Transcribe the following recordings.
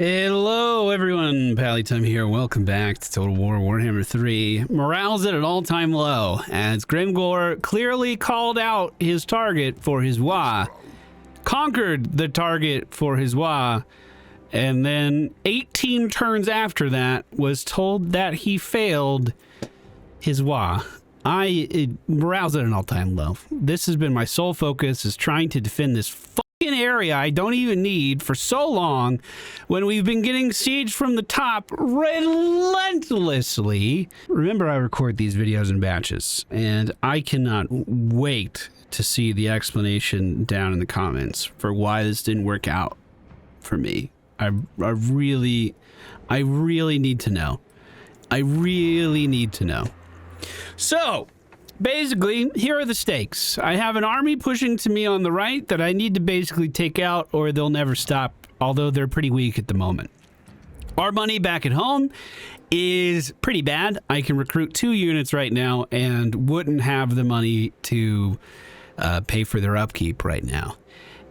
Hello everyone, MFPallytime here. Welcome back to Total War Warhammer 3. Morale's at an all-time low as Grimgor clearly called out his target for his WA, conquered the target for his WA, and then 18 turns after that was told that he failed his WA. Morale's at an all-time low. This has been my sole focus, is trying to defend this fucking area I don't even need for so long when we've been getting sieged from the top relentlessly. Remember, I record these videos in batches, and I cannot wait to see the explanation down in the comments for why this didn't work out for me. I really need to know. I really need to know. So, basically, here are the stakes. I have an army pushing to me on the right that I need to basically take out or they'll never stop, although they're pretty weak at the moment. Our money back at home is pretty bad. I can recruit 2 units right now and wouldn't have the money to pay for their upkeep right now.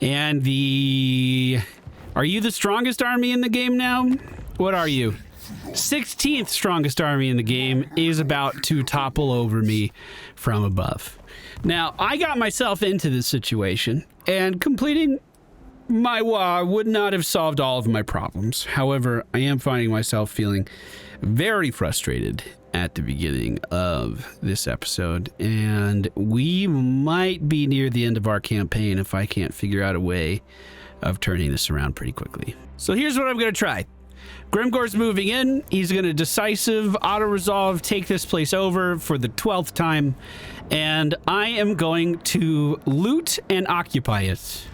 And are you the strongest army in the game now? What are you? 16th strongest army in the game is about to topple over me from above. Now, I got myself into this situation, and completing my WA would not have solved all of my problems. However, I am finding myself feeling very frustrated at the beginning of this episode, and we might be near the end of our campaign if I can't figure out a way of turning this around pretty quickly. So here's what I'm going to try. Grimgor's moving in. He's going to decisive auto-resolve, take this place over for the 12th time, and I am going to loot and occupy it.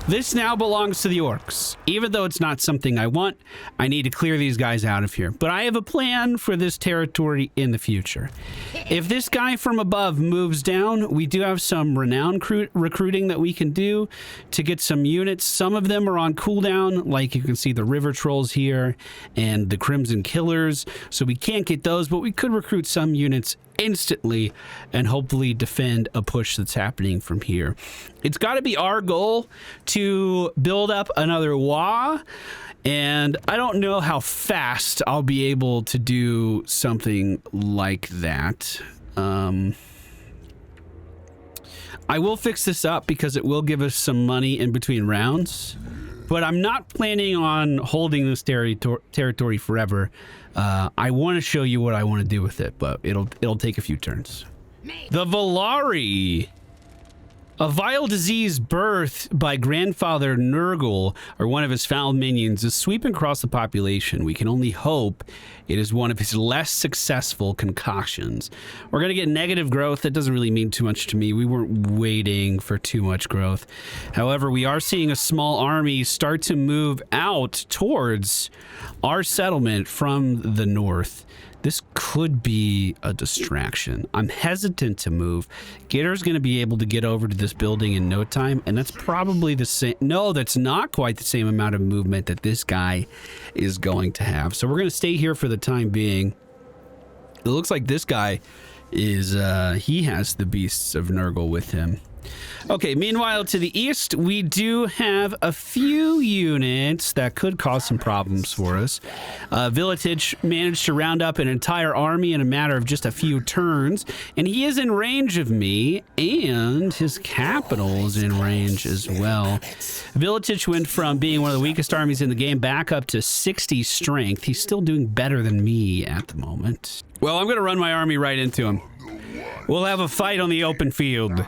This now belongs to the orcs. Even though it's not something I want, I need to clear these guys out of here. But I have a plan for this territory in the future. If this guy from above moves down, we do have some renown recruiting that we can do to get some units. Some of them are on cooldown, like you can see the River Trolls here and the Crimson Killers. So we can't get those, but we could recruit some units instantly and hopefully defend a push that's happening from here. It's got to be our goal to build up another WA, and I don't know how fast I'll be able to do something like that. I will fix this up because it will give us some money in between rounds, but I'm not planning on holding this territory forever. I want to show you what I want to do with it, but it'll take a few turns. The Volari. A vile disease birthed by grandfather Nurgle, or one of his foul minions, is sweeping across the population. We can only hope it is one of his less successful concoctions. We're going to get negative growth. That doesn't really mean too much to me. We weren't waiting for too much growth. However, we are seeing a small army start to move out towards our settlement from the north. This could be a distraction. I'm hesitant to move. Gitter's going to be able to get over to this building in no time, and that's probably the same. No, that's not quite the same amount of movement that this guy is going to have. So we're going to stay here for the time being. It looks like this guy is, he has the beasts of Nurgle with him. Okay, meanwhile, to the east, we do have a few units that could cause some problems for us. Villatich managed to round up an entire army in a matter of just a few turns, and he is in range of me, and his capital is in range as well. Villatich went from being one of the weakest armies in the game back up to 60 strength. He's still doing better than me at the moment. Well, I'm going to run my army right into him. We'll have a fight on the open field.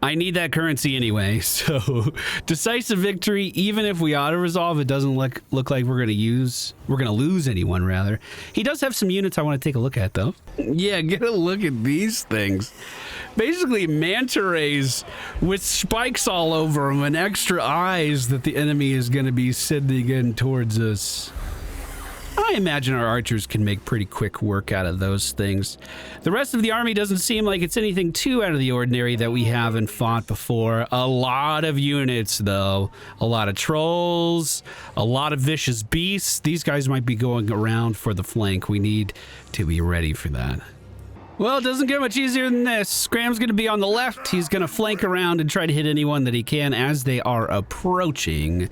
I need that currency anyway, so decisive victory. Even if we auto-resolve, it doesn't look like we're gonna lose anyone, rather. He does have some units I want to take a look at, though. Yeah, get a look at these things. Basically, manta rays with spikes all over them and extra eyes that the enemy is going to be sending in towards us. I imagine our archers can make pretty quick work out of those things. The rest of the army doesn't seem like it's anything too out of the ordinary that we haven't fought before. A lot of units, though. A lot of trolls, a lot of vicious beasts. These guys might be going around for the flank. We need to be ready for that. Well, it doesn't get much easier than this. Scram's going to be on the left. He's going to flank around and try to hit anyone that he can as they are approaching.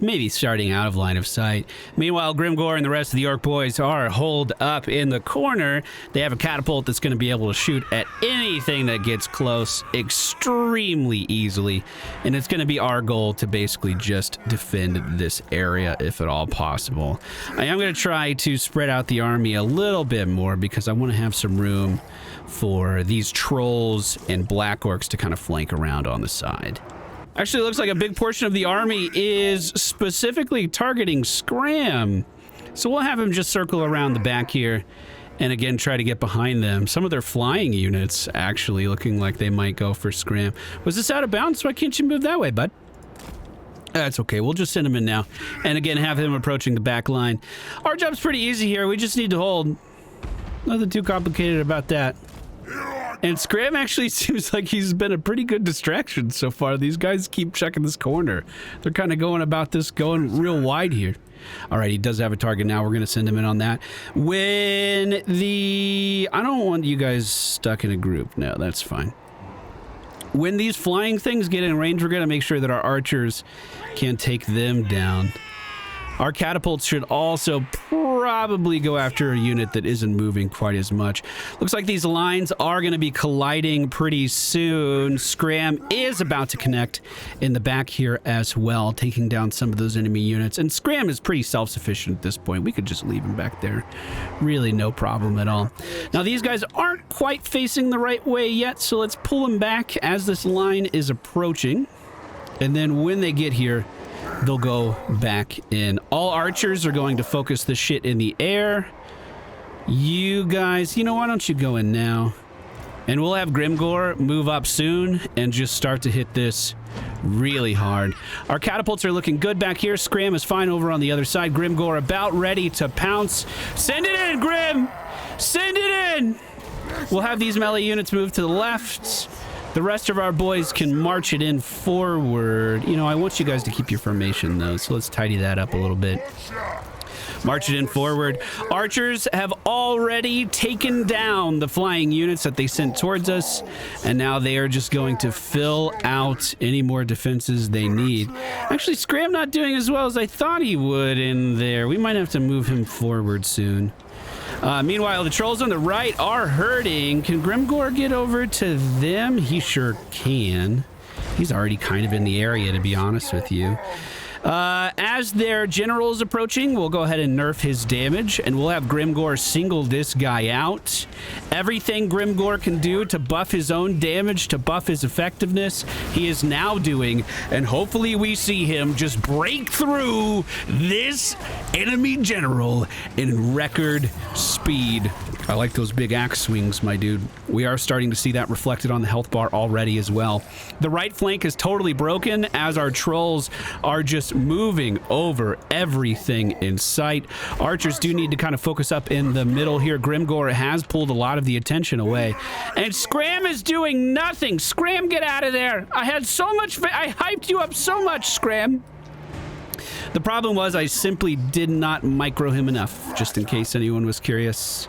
Maybe starting out of line of sight. Meanwhile, Grimgor and the rest of the Orc boys are holed up in the corner. They have a catapult that's going to be able to shoot at anything that gets close extremely easily. And it's going to be our goal to basically just defend this area if at all possible. I am going to try to spread out the army a little bit more because I want to have some room for these trolls and black orcs to kind of flank around on the side. Actually, it looks like a big portion of the army is specifically targeting Scram. So we'll have him just circle around the back here and again try to get behind them. Some of their flying units actually looking like they might go for Scram. Was this out of bounds? Why can't you move that way, bud? That's okay. We'll just send him in now. And again, have him approaching the back line. Our job's pretty easy here. We just need to hold. Nothing too complicated about that. And Scram actually seems like he's been a pretty good distraction so far. These guys keep checking this corner. They're kind of going about this, going real wide here. All right, he does have a target now. We're going to send him in on that. When the... I don't want you guys stuck in a group. No, that's fine. When these flying things get in range, we're going to make sure that our archers can take them down. Our catapults should also probably go after a unit that isn't moving quite as much. Looks like these lines are going to be colliding pretty soon. Scram is about to connect in the back here as well, taking down some of those enemy units. And Scram is pretty self-sufficient at this point. We could just leave him back there. Really no problem at all. Now, these guys aren't quite facing the right way yet, so let's pull them back as this line is approaching. And then when they get here, they'll go back in. All archers are going to focus the shit in the air. You guys, you know, why don't you go in now? And we'll have Grimgor move up soon and just start to hit this really hard. Our catapults are looking good back here. Scram is fine over on the other side. Grimgor about ready to pounce. Send it in, Grim! Send it in! We'll have these melee units move to the left. The rest of our boys can march it in forward. You know, I want you guys to keep your formation, though, so let's tidy that up a little bit. March it in forward. Archers have already taken down the flying units that they sent towards us, and now they are just going to fill out any more defenses they need. Actually, Scram not doing as well as I thought he would in there. We might have to move him forward soon. Meanwhile, the trolls on the right are hurting. Can Grimgor get over to them? He sure can. He's already kind of in the area, to be honest with you. As their general is approaching, we'll go ahead and nerf his damage, and we'll have Grimgor single this guy out. Everything Grimgor can do to buff his own damage, to buff his effectiveness, he is now doing, and hopefully we see him just break through this enemy general in record speed. I like those big axe swings, my dude. We are starting to see that reflected on the health bar already as well. The right flank is totally broken as our trolls are just moving over everything in sight. Archers do need to kind of focus up in the middle here. Grimgor has pulled a lot of the attention away. And Scram is doing nothing. Scram, get out of there. I had so much... I hyped you up so much, Scram. The problem was I simply did not micro him enough, just in case anyone was curious.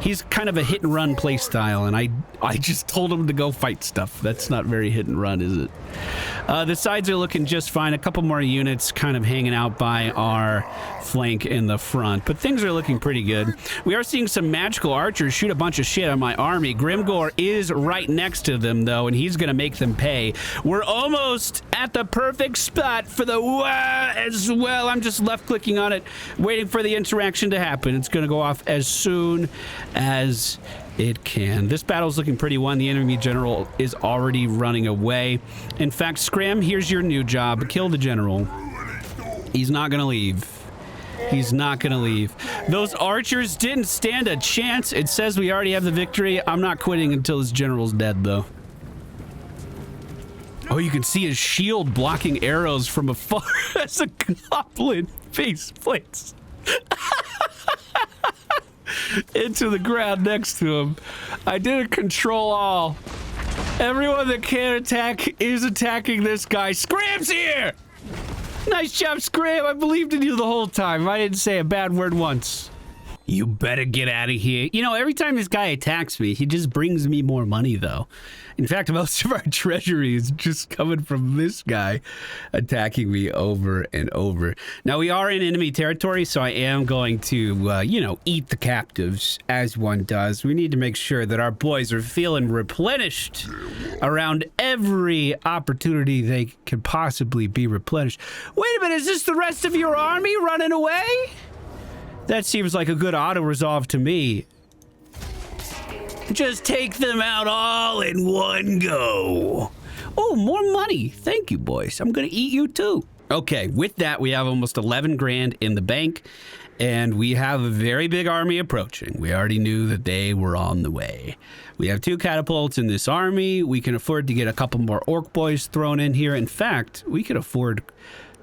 He's kind of a hit and run play style, and I just told him to go fight stuff. That's not very hit and run, is it? The sides are looking just fine. A couple more units kind of hanging out by our flank in the front, but things are looking pretty good. We are seeing some magical archers shoot a bunch of shit on my army. Grimgor is right next to them, though, and he's going to make them pay. We're almost at the perfect spot for the as well. I'm just left-clicking on it, waiting for the interaction to happen. It's going to go off as soon as it can. This battle's looking pretty won. The enemy general is already running away. In fact, Scram, here's your new job. Kill the general. He's not gonna leave. He's not gonna leave. Those archers didn't stand a chance. It says we already have the victory. I'm not quitting until this general's dead, though. Oh, you can see his shield blocking arrows from afar as a goblin face plates into the ground next to him. I did a control all. Everyone that can attack is attacking this guy. Scram's here! Nice job, Scram. I believed in you the whole time. I didn't say a bad word once. You better get out of here. You know, every time this guy attacks me, he just brings me more money, though. In fact, most of our treasury is just coming from this guy attacking me over and over. Now, we are in enemy territory, so I am going to, you know, eat the captives, as one does. We need to make sure that our boys are feeling replenished around every opportunity they could possibly be replenished. Wait a minute, is this the rest of your army running away? That seems like a good auto-resolve to me. Just take them out all in one go. Oh, more money. Thank you, boys. I'm going to eat you too. Okay, with that, we have almost 11 grand in the bank, and we have a very big army approaching. We already knew that they were on the way. We have 2 catapults in this army. We can afford to get a couple more orc boys thrown in here. In fact, we could afford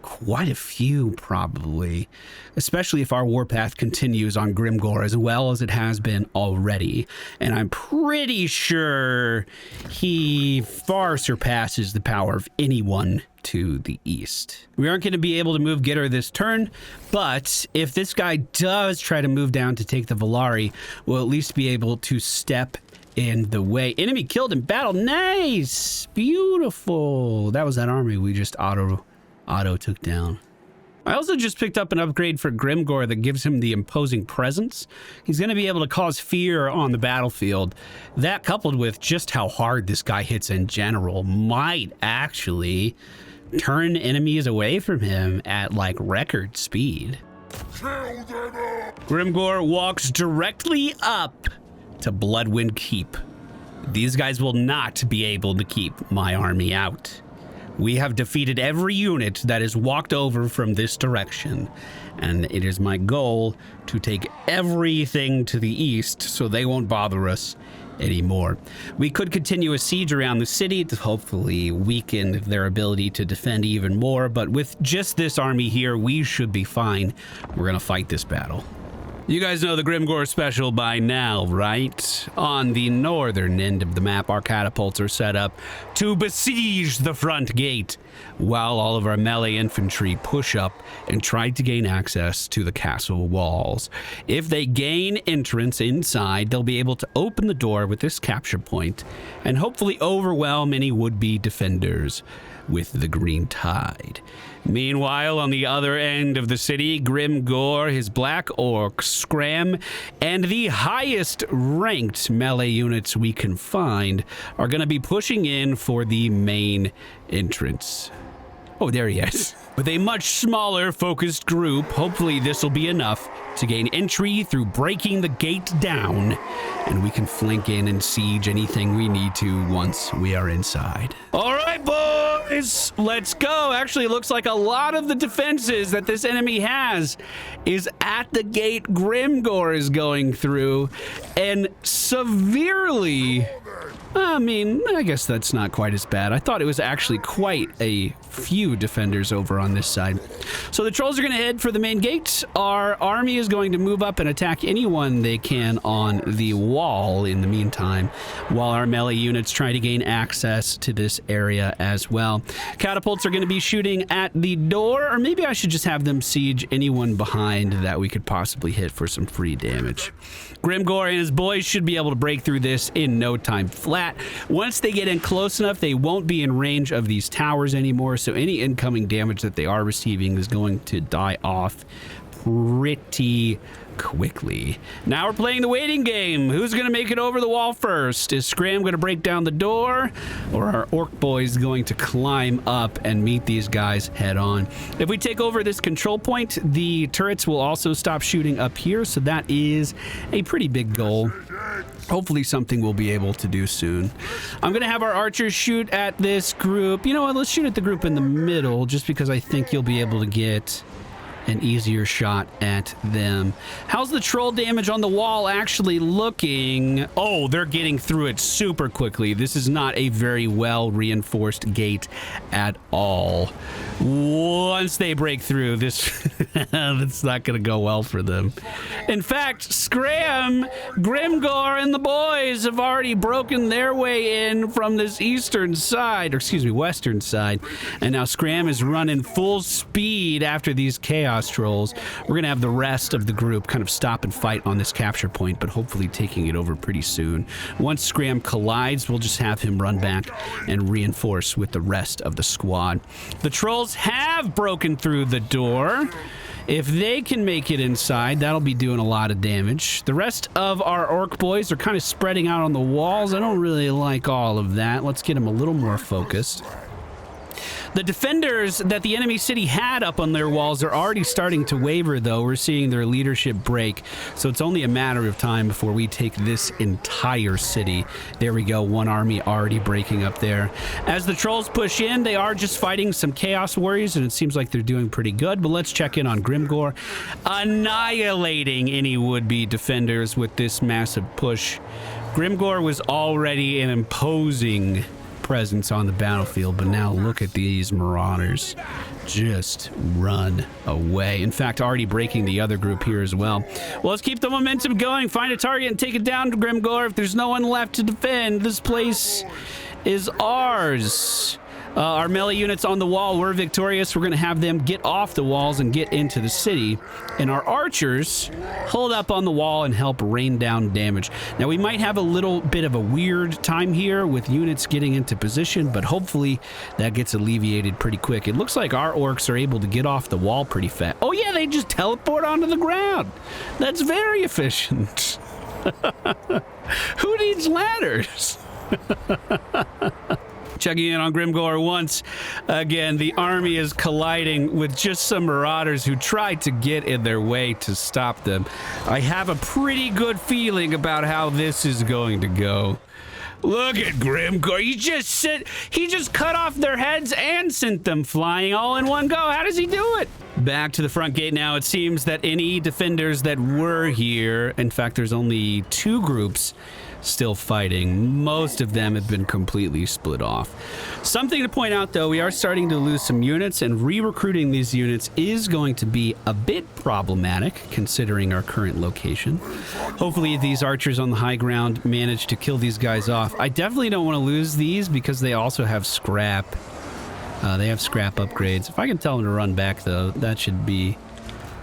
quite a few, probably, especially if our warpath continues on Grimgor as well as it has been already. And I'm pretty sure he far surpasses the power of anyone to the east. We aren't going to be able to move Gitter this turn, but if this guy does try to move down to take the Volari, we'll at least be able to step in the way. Enemy killed in battle. Nice. Beautiful. That was that army we just auto took down. I also just picked up an upgrade for Grimgor that gives him the imposing presence. He's going to be able to cause fear on the battlefield. That, coupled with just how hard this guy hits in general, might actually turn enemies away from him at like record speed. Grimgor walks directly up to Bloodwind Keep. These guys will not be able to keep my army out. We have defeated every unit that has walked over from this direction, and it is my goal to take everything to the east so they won't bother us anymore. We could continue a siege around the city to hopefully weaken their ability to defend even more, but with just this army here, we should be fine. We're gonna fight this battle. You guys know the Grimgor special by now, right? On the northern end of the map, our catapults are set up to besiege the front gate, while all of our melee infantry push up and try to gain access to the castle walls. If they gain entrance inside, they'll be able to open the door with this capture point and hopefully overwhelm any would-be defenders with the green tide. Meanwhile, on the other end of the city, Grimgor, his black orc, Scram, and the highest ranked melee units we can find are going to be pushing in for the main entrance. Oh, there he is. With a much smaller focused group, hopefully this will be enough to gain entry through breaking the gate down, and we can flank in and siege anything we need to once we are inside. All right, boys, let's go. Actually, it looks like a lot of the defenses that this enemy has is at the gate Grimgor is going through, and severely... I mean, I guess that's not quite as bad. I thought it was actually quite a few defenders over on this side. So the trolls are going to head for the main gate. Our army is going to move up and attack anyone they can on the wall in the meantime, while our melee units try to gain access to this area as well. Catapults are going to be shooting at the door, or maybe I should just have them siege anyone behind that we could possibly hit for some free damage. Grimgor and his boys should be able to break through this in no time flat. Once they get in close enough, they won't be in range of these towers anymore, so any incoming damage that they are receiving is going to die off pretty quickly. Now we're playing the waiting game. Who's going to make it over the wall first? Is Scram going to break down the door, or are orc boys going to climb up and meet these guys head on? If we take over this control point, the turrets will also stop shooting up here, so that is a pretty big goal. Hopefully something we'll be able to do soon. I'm going to have our archers shoot at this group. You know what? Let's shoot at the group in the middle, just because I think you'll be able to get an easier shot at them. How's the troll damage on the wall actually looking? Oh, they're getting through it super quickly. This is not a very well reinforced gate at all. Once they break through, this that's not going to go well for them. In fact, Scram, Grimgor, and the boys have already broken their way in from this eastern side, or excuse me, western side. And now Scram is running full speed after these chaos Chaos Trolls. We're going to have the rest of the group kind of stop and fight on this capture point, but hopefully taking it over pretty soon. Once Scram collides, we'll just have him run back and reinforce with the rest of the squad. The Trolls have broken through the door. If they can make it inside, that'll be doing a lot of damage. The rest of our Orc boys are kind of spreading out on the walls. I don't really like all of that. Let's get them a little more focused. The defenders that the enemy city had up on their walls are already starting to waver, though. We're seeing their leadership break, so it's only a matter of time before we take this entire city. There we go, one army already breaking up there. As the Trolls push in, they are just fighting some Chaos Warriors, and it seems like they're doing pretty good, but let's check in on Grimgor, annihilating any would-be defenders with this massive push. Grimgor was already an imposing presence on the battlefield, but now look at these Marauders just run away. In fact, already breaking the other group here as well. Well, let's keep the momentum going. Find a target and take it down to Grimgor. If there's no one left to defend, this place is ours. Our melee units on the wall were victorious. We're going to have them get off the walls and get into the city. And our archers hold up on the wall and help rain down damage. Now, we might have a little bit of a weird time here with units getting into position, but hopefully that gets alleviated pretty quick. It looks like our orcs are able to get off the wall pretty fast. Oh, yeah, they just teleport onto the ground. That's very efficient. Who needs ladders? Checking in on Grimgor once again. The army is colliding with just some Marauders who tried to get in their way to stop them. I have a pretty good feeling about how this is going to go. Look at Grimgor. He just cut off their heads and sent them flying all in one go. How does he do it? Back to the front gate now. It seems that any defenders that were here, in fact, there's only 2 groups still fighting. Most of them have been completely split off. Something to point out, though, we are starting to lose some units, and re-recruiting these units is going to be a bit problematic considering our current location. Hopefully these archers on the high ground manage to kill these guys off. I definitely don't want to lose these because they also have scrap. They have scrap upgrades. If I can tell them to run back, though, that should be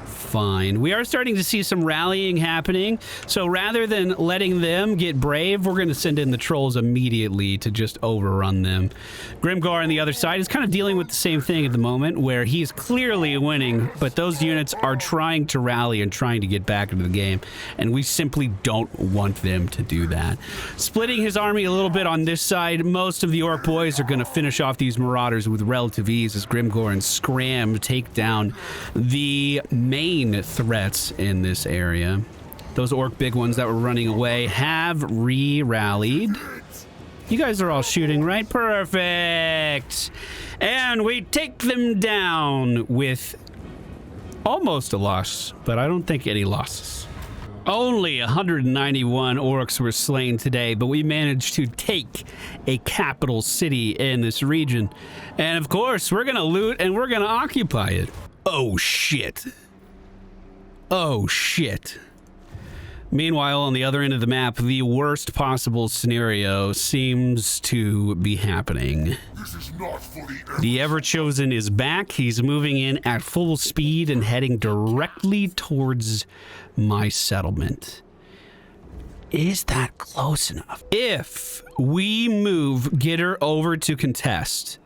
fine. We are starting to see some rallying happening, so rather than letting them get brave, we're going to send in the Trolls immediately to just overrun them. Grimgor on the other side is kind of dealing with the same thing at the moment, where he's clearly winning, but those units are trying to rally and trying to get back into the game, and we simply don't want them to do that. Splitting his army a little bit on this side, most of the Orc boys are going to finish off these Marauders with relative ease as Grimgor and Scram take down the main threats in this area. Those Orc big ones that were running away have re-rallied. You guys are all shooting, right? Perfect. And we take them down with almost a loss, but I don't think any losses. Only 191 orcs were slain today, but we managed to take a capital city in this region. And of course, we're gonna loot and we're gonna occupy it. Oh shit. Oh, shit. Meanwhile, on the other end of the map, the worst possible scenario seems to be happening. The Ever-Chosen is back. He's moving in at full speed and heading directly towards my settlement. Is that close enough? If we move Gitter over to contest,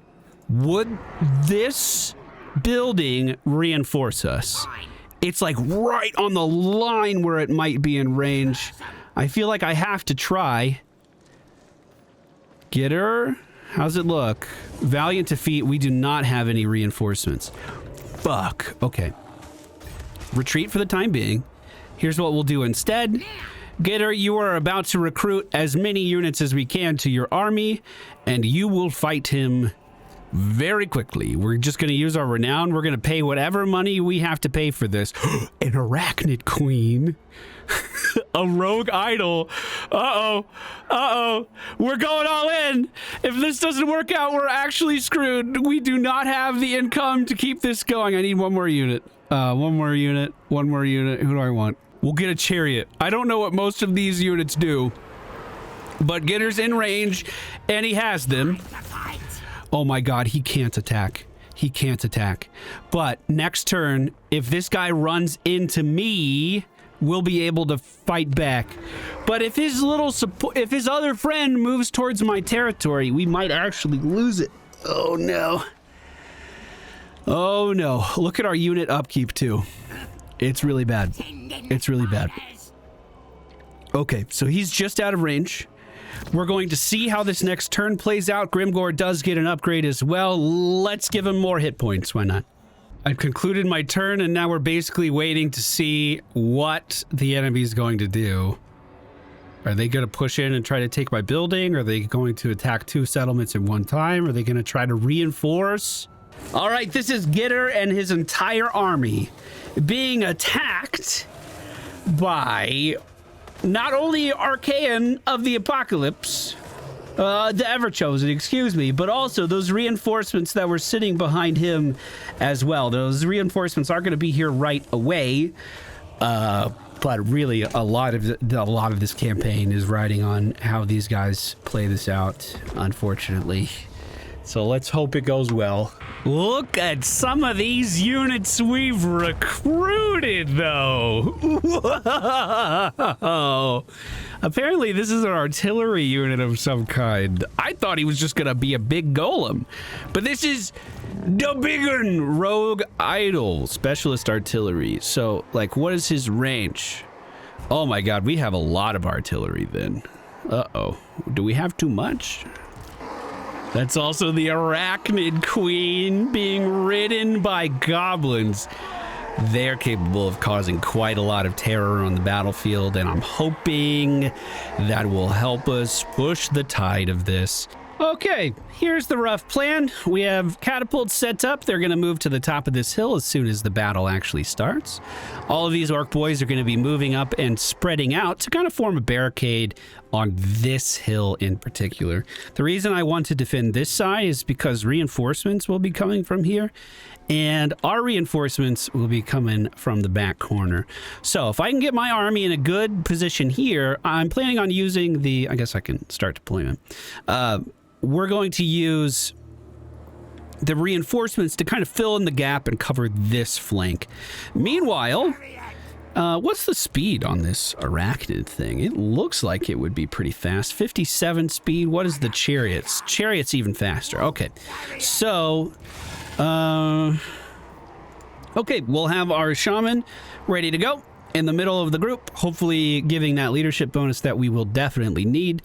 would this building reinforce us? It's like right on the line where it might be in range. I feel like I have to try. Gitter, how's it look? Valiant defeat, we do not have any reinforcements. Fuck, okay. Retreat for the time being. Here's what we'll do instead. Gitter, you are about to recruit as many units as we can to your army, and you will fight him very quickly. We're just going to use our renown. We're going to pay whatever money we have to pay for this. An arachnid queen. A rogue idol. Uh-oh. Uh-oh. We're going all in. If this doesn't work out, we're actually screwed. We do not have the income to keep this going. I need one more unit. One more unit. One more unit. Who do I want? We'll get a chariot. I don't know what most of these units do, but Gitter's in range, and he has them. Oh my god, he can't attack. he can't attack. But next turn, if this guy runs into me, we'll be able to fight back. But if his if his other friend moves towards my territory, we might actually lose it. Oh no. Oh no. Look at our unit upkeep too. It's really bad. It's really bad. Okay, so he's just out of range. We're going to see how this next turn plays out. Grimgore does get an upgrade as well. Let's give him more hit points. Why not? I've concluded my turn, and now we're basically waiting to see what the enemy is going to do. Are they going to push in and try to take my building? Are they going to attack 2 settlements at one time? Are they going to try to reinforce? All right, this is Gitter and his entire army being attacked by not only Archaean of the Apocalypse, the Ever-Chosen, excuse me, but also those reinforcements that were sitting behind him as well. Those reinforcements are going to be here right away, but really a lot of this campaign is riding on how these guys play this out, unfortunately. So let's hope it goes well. Look at some of these units we've recruited, though. Whoa. Apparently, this is an artillery unit of some kind. I thought he was just going to be a big golem. But this is the bigger rogue idol, specialist artillery. So, like, what is his range? Oh my god, we have a lot of artillery then. Uh-oh. Do we have too much? That's also the Arachnid Queen being ridden by goblins. They're capable of causing quite a lot of terror on the battlefield, and I'm hoping that will help us push the tide of this. Okay, here's the rough plan. We have catapults set up. They're going to move to the top of this hill as soon as the battle actually starts. All of these orc boys are going to be moving up and spreading out to kind of form a barricade on this hill in particular. The reason I want to defend this side is because reinforcements will be coming from here, and our reinforcements will be coming from the back corner. So if I can get my army in a good position here, I'm planning on using the... I guess I can start deployment. We're going to use the reinforcements to kind of fill in the gap and cover this flank. Meanwhile, what's the speed on this arachnid thing? It looks like it would be pretty fast. 57 speed. What is the chariots? Chariots even faster. Okay. So, okay, we'll have our shaman ready to go in the middle of the group, hopefully giving that leadership bonus that we will definitely need.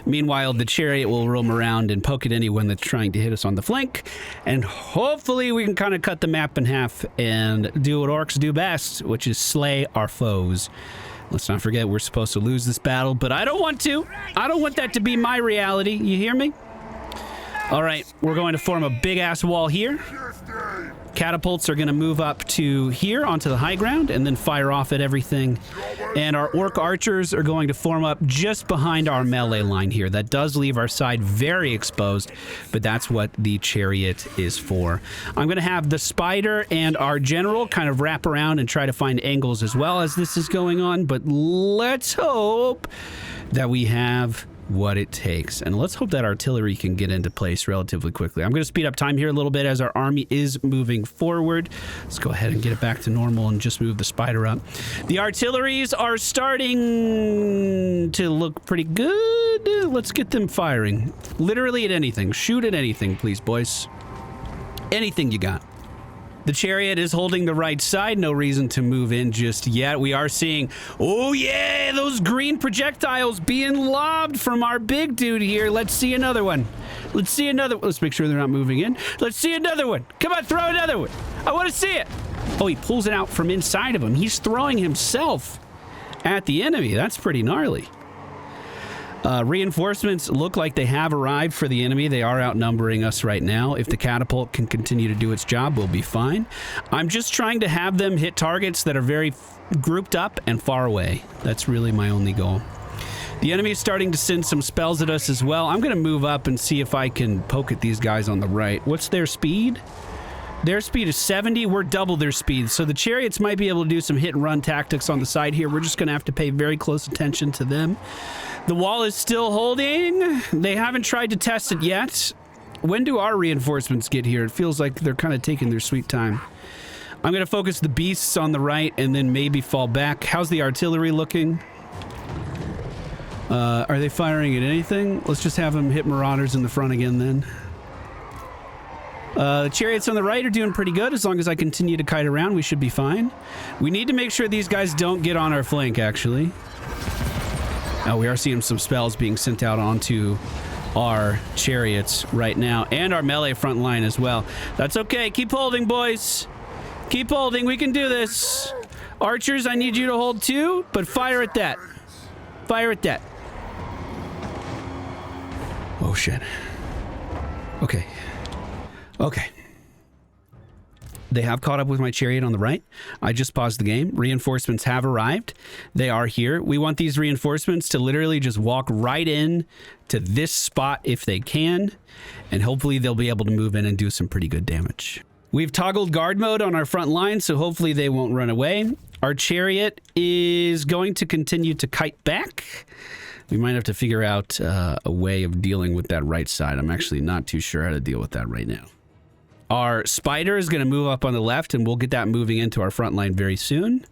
Meanwhile, the chariot will roam around and poke at anyone that's trying to hit us on the flank, and hopefully we can kind of cut the map in half and do what orcs do best, which is slay our foes. Let's not forget we're supposed to lose this battle, but I don't want to. I don't want that to be my reality. You hear me? All right, we're going to form a big-ass wall here. Catapults are going to move up to here onto the high ground and then fire off at everything. And our orc archers are going to form up just behind our melee line here. That does leave our side very exposed, but that's what the chariot is for. I'm going to have the spider and our general kind of wrap around and try to find angles as well as this is going on, but let's hope that we have what it takes, and let's hope that artillery can get into place relatively quickly. I'm going to speed up time here a little bit as our army is moving forward. Let's go ahead and get it back to normal and just move the spider up. The artilleries are starting to look pretty good. Let's get them firing. Literally at anything. Shoot at anything, please, boys. Anything you got. The chariot is holding the right side. No reason to move in just yet. We are seeing, oh yeah, those green projectiles being lobbed from our big dude here. Let's see another one. Let's see another. Let's make sure they're not moving in. Let's see another one. Come on, throw another one. I want to see it. Oh, he pulls it out from inside of him. He's throwing himself at the enemy. That's pretty gnarly. Reinforcements look like they have arrived for the enemy. They are outnumbering us right now. If the catapult can continue to do its job, we'll be fine. I'm just trying to have them hit targets that are very grouped up and far away. That's really my only goal. The enemy is starting to send some spells at us as well. I'm going to move up and see if I can poke at these guys on the right. What's their speed? Their speed is 70. We're double their speed. So the chariots might be able to do some hit and run tactics on the side here. We're just going to have to pay very close attention to them. The wall is still holding. They haven't tried to test it yet. when do our reinforcements get here? It feels like they're kind of taking their sweet time. I'm going to focus the beasts on the right and then maybe fall back. How's the artillery looking? Are they firing at anything? Let's just have them hit marauders in the front again then. The chariots on the right are doing pretty good. As long as I continue to kite around, we should be fine. We need to make sure these guys don't get on our flank, actually. Oh, we are seeing some spells being sent out onto our chariots right now, and our melee front line as well. That's okay. Keep holding, boys. Keep holding. We can do this. Archers, I need you to hold too, but fire at that. Fire at that. Oh, shit. Okay. Okay. They have caught up with my chariot on the right. I just paused the game. Reinforcements have arrived. They are here. We want these reinforcements to literally just walk right in to this spot if they can, and hopefully they'll be able to move in and do some pretty good damage. We've toggled guard mode on our front line, so hopefully they won't run away. Our chariot is going to continue to kite back. We might have to figure out a way of dealing with that right side. I'm actually not too sure how to deal with that right now. Our spider is going to move up on the left, and we'll get that moving into our front line very soon.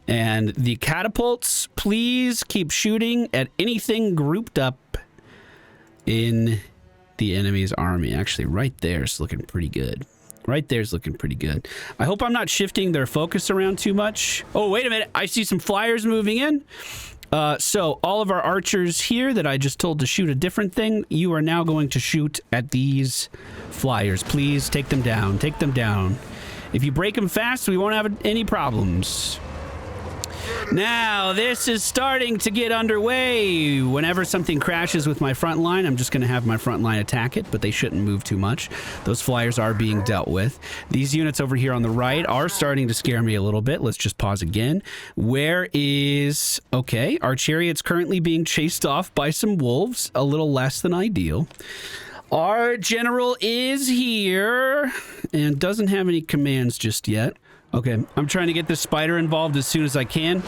And the catapults, please keep shooting at anything grouped up in the enemy's army. Actually, right there is looking pretty good. Right there's looking pretty good. I hope I'm not shifting their focus around too much. Oh, wait a minute. I see some flyers moving in. So all of our archers here that I just told to shoot a different thing, you are now going to shoot at these flyers. Please take them down. Take them down. If you break them fast, we won't have any problems. Now, this is starting to get underway. Whenever something crashes with my front line, I'm just going to have my front line attack it, but they shouldn't move too much. Those flyers are being dealt with. These units over here on the right are starting to scare me a little bit. Let's just pause again. Where is... Okay, our chariot's currently being chased off by some wolves. A little less than ideal. Our general is here and doesn't have any commands just yet. Okay, I'm trying to get this spider involved as soon as I can.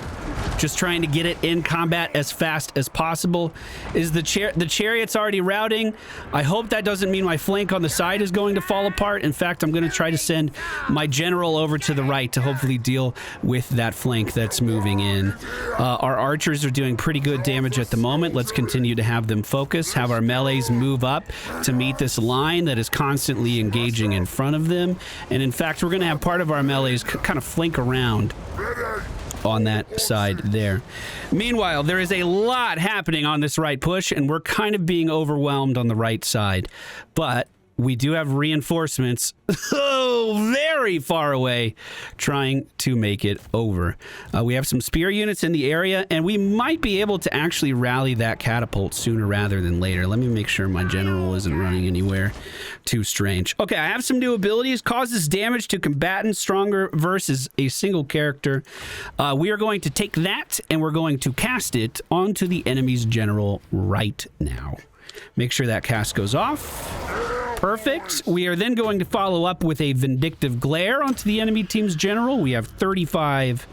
Just trying to get it in combat as fast as possible. Is the chariot's already routing? I hope that doesn't mean my flank on the side is going to fall apart. In fact, I'm going to try to send my general over to the right to hopefully deal with that flank that's moving in. Our archers are doing pretty good damage at the moment. Let's continue to have them focus, have our melees move up to meet this line that is constantly engaging in front of them. And in fact, we're going to have part of our melees kind of flank around on that side there. Meanwhile, there is a lot happening on this right push, and we're kind of being overwhelmed on the right side. But we do have reinforcements very far away trying to make it over. We have some spear units in the area, and we might be able to actually rally that catapult sooner rather than later. Let me make sure my general isn't running anywhere too strange. Okay, I have some new abilities. Causes damage to combatants stronger versus a single character. We are going to take that, and we're going to cast it onto the enemy's general right now. Make sure that cast goes off. Perfect. We are then going to follow up with a Vindictive Glare onto the enemy team's general. We have 35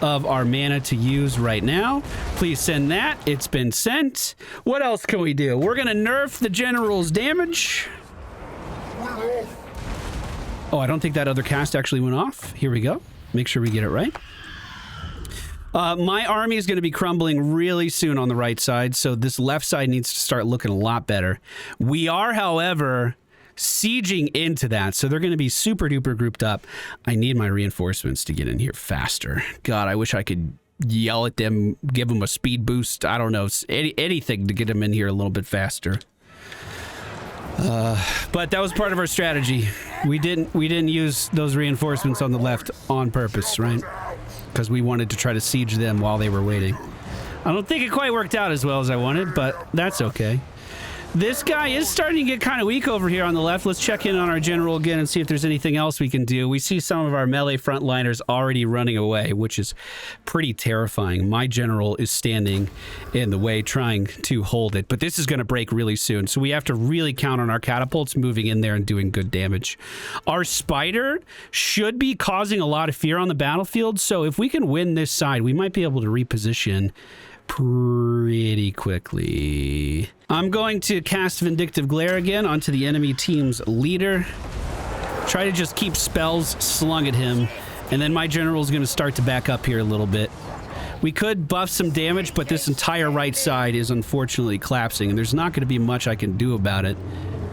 of our mana to use right now. Please send that. It's been sent. What else can we do? We're going to nerf the general's damage. Oh, I don't think that other cast actually went off. Here we go. Make sure we get it right. My army is going to be crumbling really soon on the right side, so this left side needs to start looking a lot better. We are, however, sieging into that, so they're going to be super duper grouped up. I need my reinforcements to get in here faster. God, I wish I could yell at them, give them a speed boost. I don't know, anything to get them in here a little bit faster. But that was part of our strategy. We didn't use those reinforcements on the left on purpose, right? Because we wanted to try to siege them while they were waiting. I don't think it quite worked out as well as I wanted, but that's okay. This guy is starting to get kind of weak over here on the left. Let's check in on our general again and see if there's anything else we can do. We see some of our melee frontliners already running away, which is pretty terrifying. My general is standing in the way trying to hold it, but this is going to break really soon. So we have to really count on our catapults moving in there and doing good damage. Our spider should be causing a lot of fear on the battlefield. So if we can win this side, we might be able to reposition pretty quickly. I'm going to cast Vindictive Glare again onto the enemy team's leader. Try to just keep spells slung at him, and then my general is going to start to back up here a little bit. We could buff some damage, but this entire right side is unfortunately collapsing, and there's not going to be much I can do about it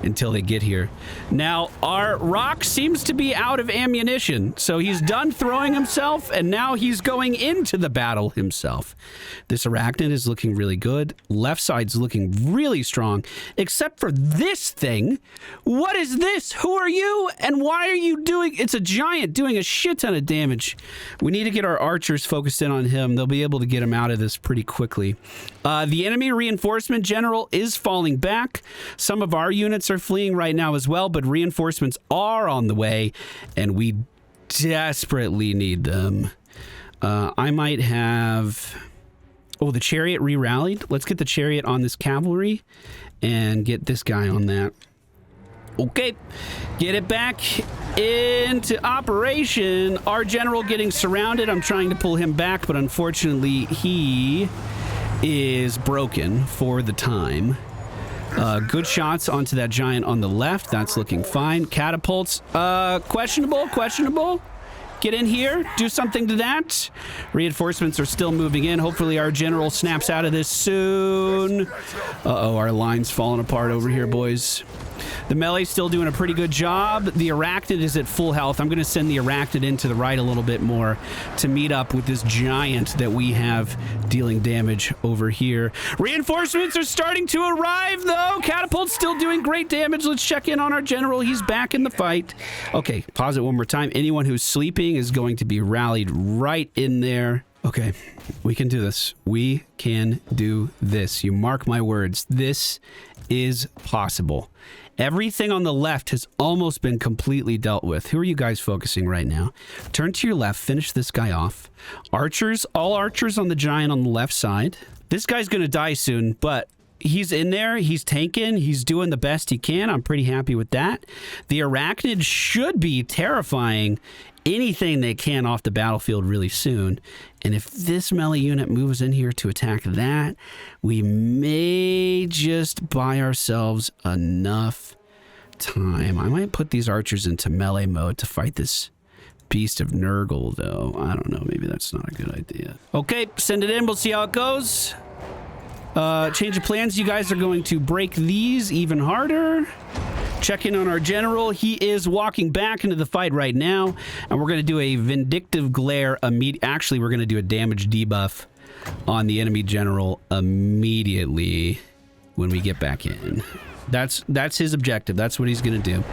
until they get here. Now, our rock seems to be out of ammunition, so he's done throwing himself, and now he's going into the battle himself. This arachnid is looking really good. Left side's looking really strong, except for this thing. What is this? Who are you? And why are you doing... It's a giant doing a shit ton of damage. We need to get our archers focused in on him. They'll be able to get him out of this pretty quickly. The enemy reinforcement general is falling back. Some of our units are fleeing right now as well, but reinforcements are on the way, and we desperately need them. I might have... Oh, the chariot re-rallied. Let's get the chariot on this cavalry and get this guy on that. Okay, get it back into operation. Our general getting surrounded. I'm trying to pull him back, but unfortunately he is broken for the time. Good shots onto that giant on the left. That's looking fine. Catapults, questionable. Get in here. Do something to that. Reinforcements are still moving in. Hopefully our general snaps out of this soon. Uh-oh, our line's falling apart over here, boys. The melee's still doing a pretty good job. The arachnid is at full health. I'm going to send the arachnid into the right a little bit more to meet up with this giant that we have dealing damage over here. Reinforcements are starting to arrive, though. Catapult's still doing great damage. Let's check in on our general. He's back in the fight. Okay, pause it one more time. Anyone who's sleeping is going to be rallied right in there. Okay, we can do this. We can do this. You mark my words. This is possible. Everything on the left has almost been completely dealt with. Who are you guys focusing right now? Turn to your left. Finish this guy off. Archers. All archers on the giant on the left side. This guy's going to die soon, but he's in there. He's tanking. He's doing the best he can. I'm pretty happy with that. The arachnid should be terrifying anything they can off the battlefield really soon. And if this melee unit moves in here to attack that, we may just buy ourselves enough time. I might put these archers into melee mode to fight this beast of Nurgle, though. I don't know. Maybe that's not a good idea. Okay, send it in. We'll see how it goes. Change of plans. You guys are going to break these even harder. Check in on our general. He is walking back into the fight right now, and we're going to do a Vindictive Glare Actually, we're going to do a damage debuff on the enemy general immediately when we get back in. That's his objective. That's what he's going to do.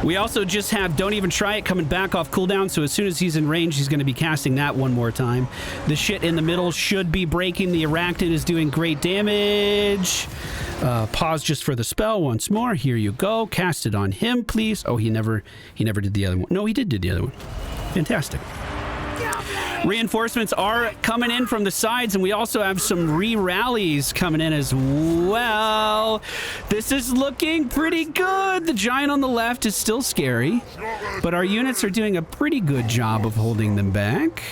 We also just have Don't Even Try It coming back off cooldown, so as soon as he's in range, he's going to be casting that one more time. The shit in the middle should be breaking. The arachnid is doing great damage. Pause just for the spell once more. Here you go. Cast it on him, please. Oh, he never did the other one. No, he did the other one. Fantastic. Reinforcements are coming in from the sides, and we also have some re-rallies coming in as well. This is looking pretty good. The giant on the left is still scary, but our units are doing a pretty good job of holding them back.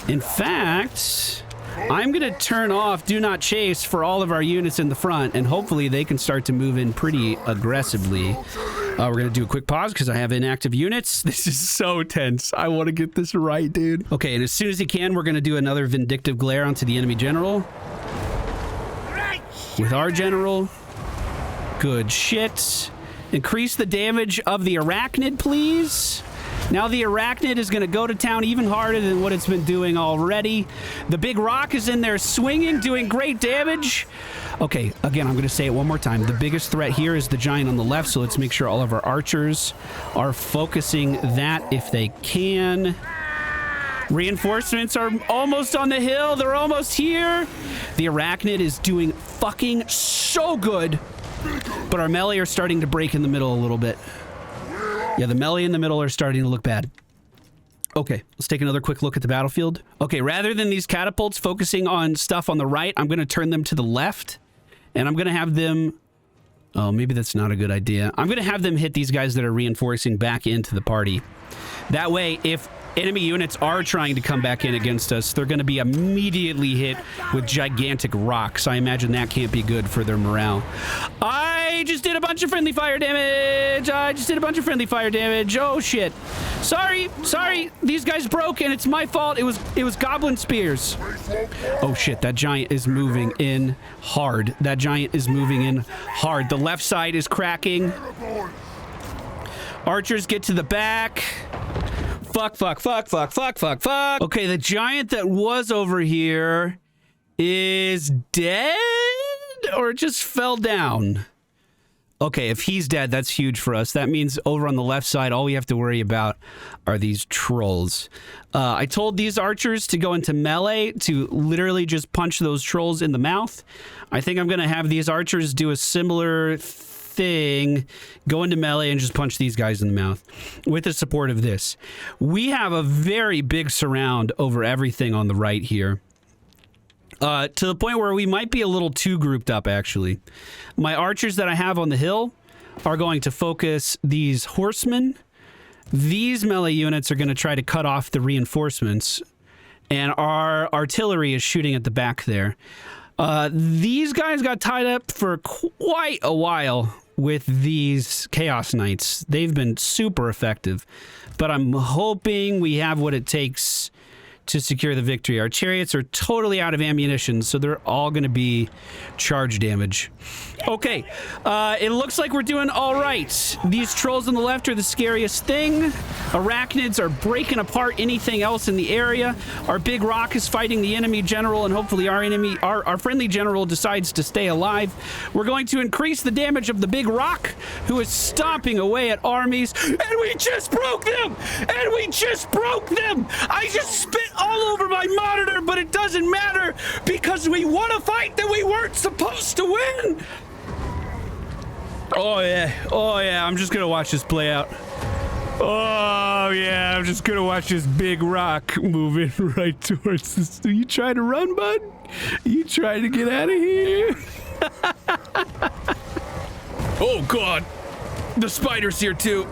In fact, I'm going to turn off Do Not Chase for all of our units in the front, and hopefully they can start to move in pretty aggressively. We're going to do a quick pause because I have inactive units. This is so tense. I want to get this right, dude. Okay, and as soon as he can, we're going to do another Vindictive Glare onto the enemy general. With our general. Good shit. Increase the damage of the arachnid, please. Now the arachnid is going to go to town even harder than what it's been doing already. The big rock is in there swinging, doing great damage. Okay, again, I'm going to say it one more time. The biggest threat here is the giant on the left, so let's make sure all of our archers are focusing that if they can. Reinforcements are almost on the hill. They're almost here. The arachnid is doing fucking so good, but our melee are starting to break in the middle a little bit. Yeah, the melee in the middle are starting to look bad. Okay, let's take another quick look at the battlefield. Okay, rather than these catapults focusing on stuff on the right, I'm going to turn them to the left, and I'm going to have them... Oh, maybe that's not a good idea. I'm going to have them hit these guys that are reinforcing back into the party. That way, if enemy units are trying to come back in against us, they're going to be immediately hit with gigantic rocks. I imagine that can't be good for their morale. I just did a bunch of friendly fire damage. Oh, shit. Sorry. These guys broke, and it's my fault. It was goblin spears. Oh, shit. That giant is moving in hard. The left side is cracking. Archers get to the back. Fuck. Okay, the giant that was over here is dead or just fell down. Okay, if he's dead, that's huge for us. That means over on the left side, all we have to worry about are these trolls. I told these archers to go into melee to literally just punch those trolls in the mouth. I think I'm going to have these archers do a similar thing, go into melee and just punch these guys in the mouth with the support of this. We have a very big surround over everything on the right here. To the point where we might be a little too grouped up, actually. My archers that I have on the hill are going to focus these horsemen. These melee units are going to try to cut off the reinforcements, and our artillery is shooting at the back there. These guys got tied up for quite a while with these Chaos Knights. They've been super effective, but I'm hoping we have what it takes to secure the victory. Our chariots are totally out of ammunition, so they're all going to be charge damage. Okay, it looks like we're doing all right. These trolls on the left are the scariest thing. Arachnids are breaking apart anything else in the area. Our big rock is fighting the enemy general, and hopefully our friendly general decides to stay alive. We're going to increase the damage of the big rock, who is stomping away at armies, and we just broke them! I just spit all over my monitor, but it doesn't matter because we won a fight that we weren't supposed to win. Oh yeah, I'm just gonna watch this play out. Oh yeah, I'm just gonna watch this big rock moving right towards us. Are you trying to run, bud? You trying to get out of here? Oh god, the spider's here too.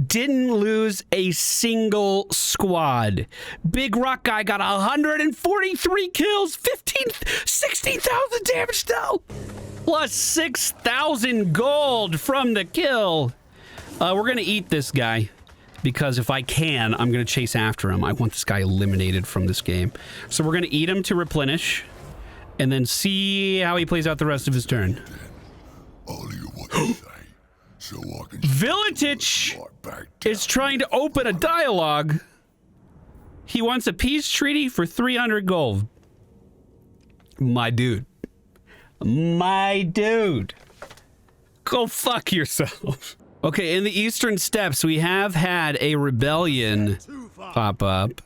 Didn't lose a single squad. Big rock guy got 143 kills, 16,000 damage though, plus 6,000 gold from the kill. We're gonna eat this guy because if I can, I'm gonna chase after him. I want this guy eliminated from this game. So we're gonna eat him to replenish and then see how he plays out the rest of his turn. Villatich is trying to open a dialogue. He wants a peace treaty for 300 gold. My dude. Go fuck yourself. Okay, in the Eastern Steppes, we have had a rebellion pop up.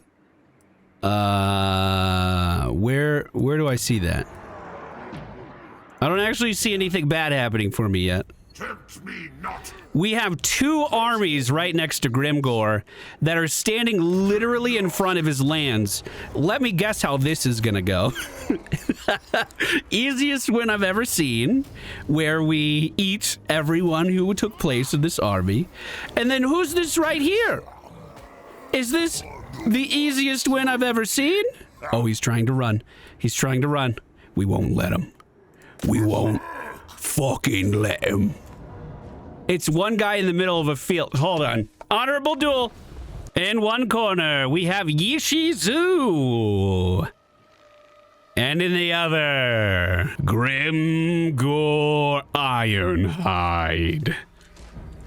Where do I see that? I don't actually see anything bad happening for me yet. Tempt me not. We have two armies right next to Grimgor that are standing literally in front of his lands. Let me guess how this is gonna go. Easiest win I've ever seen, where we eat everyone who took place in this army. And then who's this right here? Is this the easiest win I've ever seen? Oh, he's trying to run. We won't let him. We won't fucking let him. It's one guy in the middle of a field. Hold on. Honorable duel. In one corner, we have Yishizu. And in the other, Grimgor Ironhide.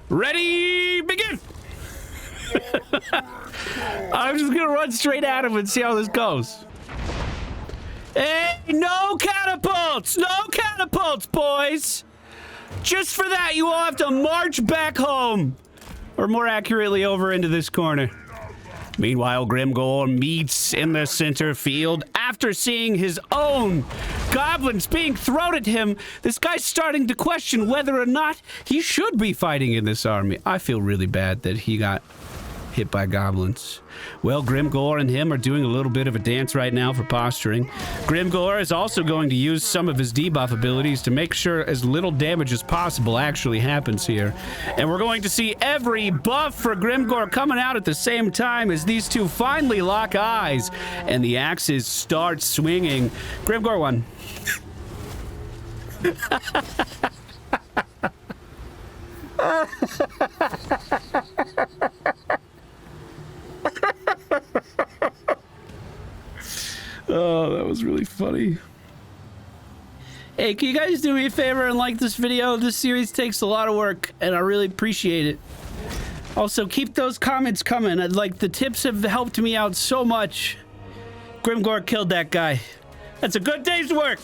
Ready, begin! I'm just gonna run straight at him and see how this goes. Hey, no catapults! No catapults, boys! Just for that, you all have to march back home. Or more accurately, over into this corner. Meanwhile, Grimgor meets in the center field. After seeing his own goblins being thrown at him, this guy's starting to question whether or not he should be fighting in this army. I feel really bad that he got hit by goblins. Well, Grimgor and him are doing a little bit of a dance right now for posturing. Grimgor is also going to use some of his debuff abilities to make sure as little damage as possible actually happens here. And we're going to see every buff for Grimgor coming out at the same time as these two finally lock eyes and the axes start swinging. Grimgor won. Oh, that was really funny. Hey, can you guys do me a favor and like this video? This series takes a lot of work, and I really appreciate it. Also, keep those comments coming. Like, the tips have helped me out so much. Grimgor killed that guy. That's a good day's work.